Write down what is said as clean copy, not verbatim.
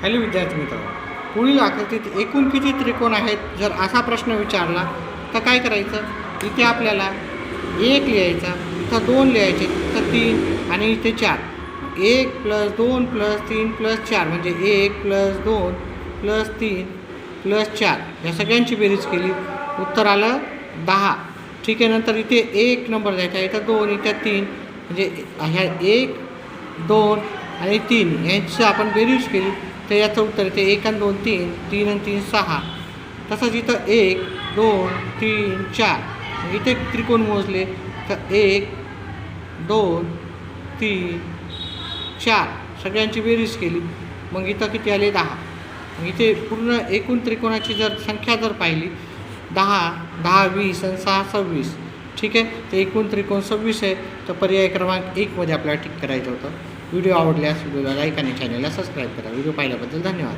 Hello विद्यार्थी मित्रांनो, पुढील आकृतीत एकूण किती त्रिकोण आहेत जर असा प्रश्न विचारला तर काय करायचं? इथे आपल्याला 1 लिहायचा, इथं 2 लिहायचे, इथं 3 आणि इथे 4. 1 + 2 + 3 + 4 म्हणजे 1 + 2 + 3 + 4 या सगळ्यांची बेरीज केली, उत्तर आलं 10. ठीक आहे. नंतर इथे 1 नंबर द्यायचा, इथं 2, इथं 3 म्हणजे ह्या 1, 2 आणि 3 यांची आपण बेरीज केली तर याचं उत्तर इथे 1 आणि 2 3, 3 आणि 3 6. तसंच इथं 1, 2, 3, 4 इथे त्रिकोण मोजले तर 1, 2, 3, 4 सगळ्यांची बेरीज केली, मग इथं किती आले 10. मग इथे पूर्ण एकूण त्रिकोणाची जर संख्या जर पाहिली 10, 10, 20 आणि 6, 26. ठीक आहे. तर एकूण त्रिकोण 26 आहे. तर पर्याय क्रमांक 1मध्ये आपल्याला टिक करायचं होतं. व्हिडिओ आवडल्यास व्हिडिओला लाईक आणि चॅनलला सबस्क्राईब करा. व्हिडिओ पाहिल्याबद्दल धन्यवाद.